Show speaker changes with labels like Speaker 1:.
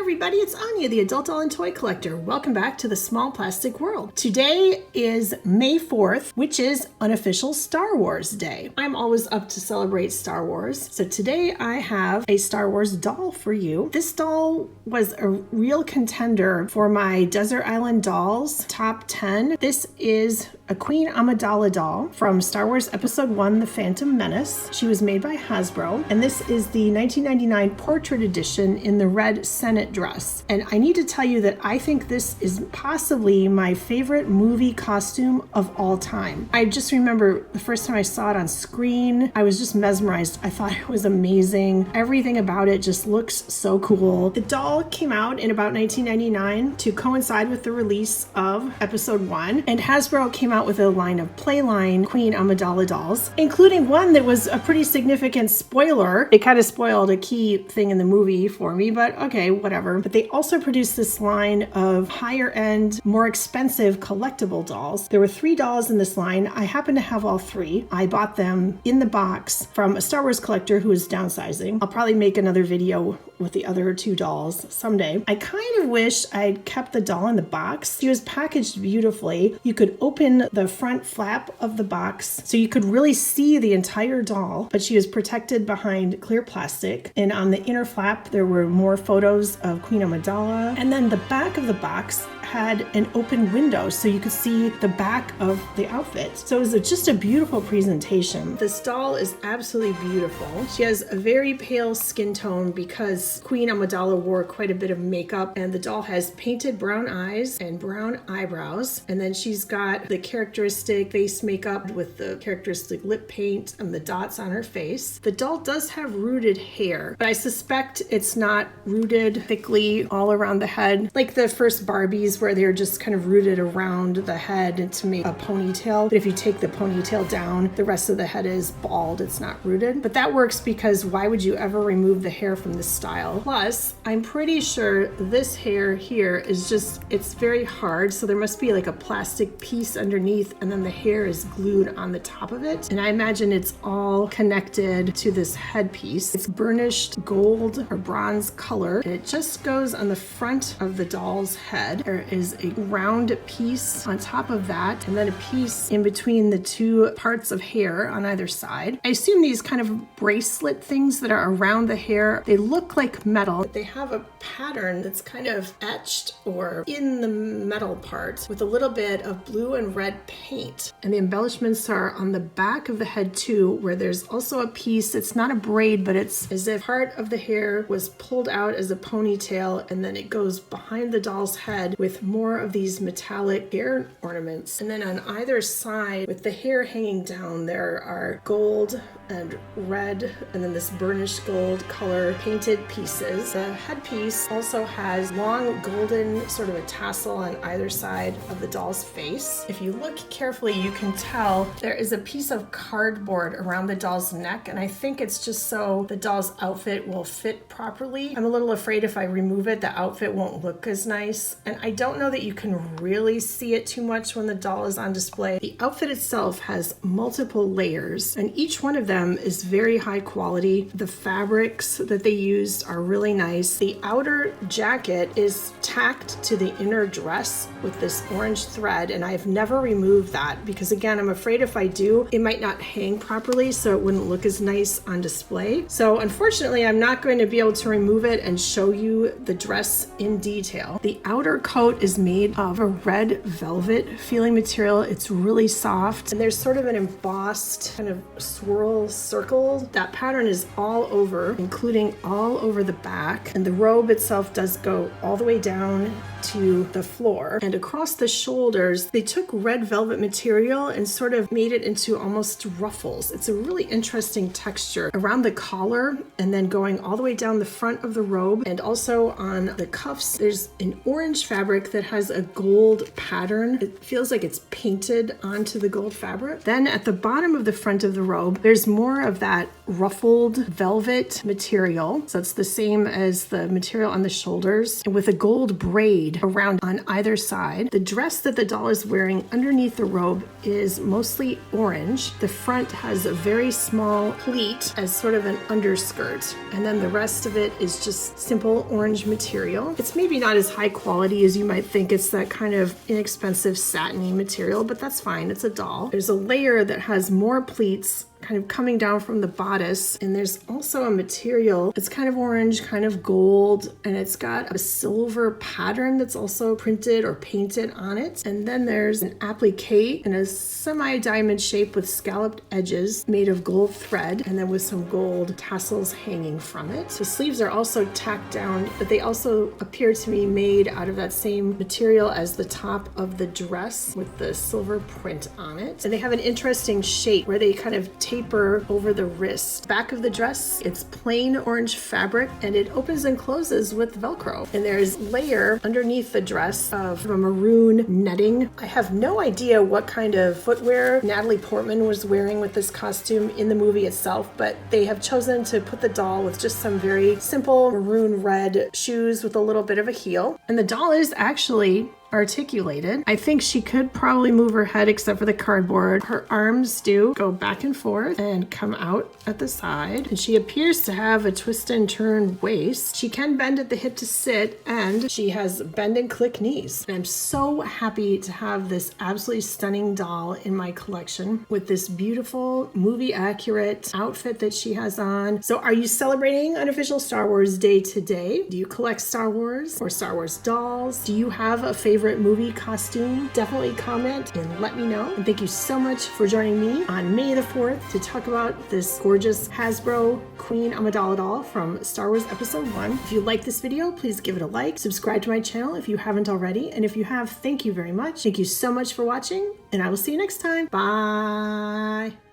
Speaker 1: everybody, it's Anya, the adult doll and toy collector. Welcome back to the small plastic world. Today is May 4th, which is Unofficial Star Wars Day. I'm always up to celebrate Star Wars, so today I have a Star Wars doll for you. This doll was a real contender for my Desert Island Dolls top 10. This is a Queen Amidala doll from Star Wars Episode 1, The Phantom Menace. She was made by Hasbro, and this is the 1999 Portrait Edition in the red Senate dress. And I need to tell you that I think this is possibly my favorite movie costume of all time. I just remember the first time I saw it on screen, I was just mesmerized. I thought it was amazing. Everything about it just looks so cool. The doll came out in about 1999 to coincide with the release of Episode 1, and Hasbro came out with a line of Playline Queen Amidala dolls, including one that was a pretty significant spoiler. It kind of spoiled a key thing in the movie for me, but okay, whatever. But they also produced this line of higher end, more expensive collectible dolls. There were 3 dolls in this line. I happen to have all 3. I bought them in the box from a Star Wars collector who is downsizing. I'll probably make another video with the other 2 dolls someday. I kind of wish I'd kept the doll in the box. She was packaged beautifully. You could open the front flap of the box so you could really see the entire doll, but she was protected behind clear plastic. And on the inner flap, there were more photos of Queen Amidala. And then the back of the box had an open window so you could see the back of the outfit. So it was just a beautiful presentation. This doll is absolutely beautiful. She has a very pale skin tone because Queen Amidala wore quite a bit of makeup, and the doll has painted brown eyes and brown eyebrows. And then she's got the characteristic face makeup with the characteristic lip paint and the dots on her face. The doll does have rooted hair, but I suspect it's not rooted thickly all around the head like the first Barbies, where they're just kind of rooted around the head to make a ponytail. But if you take the ponytail down, the rest of the head is bald. It's not rooted. But that works because why would you ever remove the hair from this style? Plus, I'm pretty sure this hair here is just, it's very hard. So there must be like a plastic piece underneath, and then the hair is glued on the top of it. And I imagine it's all connected to this headpiece. It's burnished gold or bronze color, and it just goes on the front of the doll's head. There is a round piece on top of that, and then a piece in between the 2 parts of hair on either side. I assume these kind of bracelet things that are around the hair, they look like metal. They have a pattern that's kind of etched or in the metal part with a little bit of blue and red paint. And the embellishments are on the back of the head too, where there's also a piece, it's not a braid, but it's as if part of the hair was pulled out as a ponytail, and then it goes behind the doll's head with more of these metallic hair ornaments. And then on either side, with the hair hanging down, there are gold and red, and then this burnished gold color painted pieces. The headpiece also has long golden sort of a tassel on either side of the doll's face. If you look carefully, you can tell there is a piece of cardboard around the doll's neck, and I think it's just so the doll's outfit will fit properly. I'm a little afraid if I remove it, the outfit won't look as nice. And I don't know that you can really see it too much when the doll is on display. The outfit itself has multiple layers, and each one of them is very high quality. The fabrics that they used are really nice. The outer jacket is tacked to the inner dress with this orange thread, and I've never removed that because, again, I'm afraid if I do, it might not hang properly, so it wouldn't look as nice on display. So unfortunately, I'm not going to be able to remove it and show you the dress in detail. The outer coat is made of a red velvet feeling material. It's really soft, and there's sort of an embossed kind of swirl circle. That pattern is all over, including all over the back, and the robe itself does go all the way down to the floor. And across the shoulders, they took red velvet material and sort of made it into almost ruffles. It's a really interesting texture around the collar, and then going all the way down the front of the robe, and also on the cuffs, there's an orange fabric that has a gold pattern. It feels like it's painted onto the gold fabric. Then at the bottom of the front of the robe, there's more of that ruffled velvet material. So it's the same as the material on the shoulders, with a gold braid around on either side. The dress that the doll is wearing underneath the robe is mostly orange. The front has a very small pleat as sort of an underskirt, and then the rest of it is just simple orange material. It's maybe not as high quality as you might think. It's that kind of inexpensive satiny material, but that's fine. It's a doll. There's a layer that has more pleats kind of coming down from the bodice, and there's also a material it's kind of orange, kind of gold, and it's got a silver pattern that's also printed or painted on it. And then there's an applique in a semi-diamond shape with scalloped edges made of gold thread, and then with some gold tassels hanging from it. The sleeves are also tacked down, but they also appear to be made out of that same material as the top of the dress with the silver print on it. And they have an interesting shape where they kind of taper over the wrist. Back of the dress, it's plain orange fabric, and it opens and closes with Velcro. And there's layer underneath the dress of a maroon netting. I have no idea what kind of footwear Natalie Portman was wearing with this costume in the movie itself, but they have chosen to put the doll with just some very simple maroon red shoes with a little bit of a heel. And the doll is actually articulated. I think she could probably move her head except for the cardboard. Her arms do go back and forth and come out at the side. And she appears to have a twist and turn waist. She can bend at the hip to sit, and she has bend and click knees. And I'm so happy to have this absolutely stunning doll in my collection with this beautiful movie accurate outfit that she has on. So are you celebrating Unofficial Star Wars Day today? Do you collect Star Wars or Star Wars dolls? Do you have a favorite movie costume? Definitely comment and let me know. And thank you so much for joining me on May the 4th to talk about this gorgeous Hasbro Queen Amidala doll from Star Wars Episode 1. If you like this video, please give it a like. Subscribe to my channel if you haven't already. And if you have, thank you very much. Thank you so much for watching, and I will see you next time. Bye.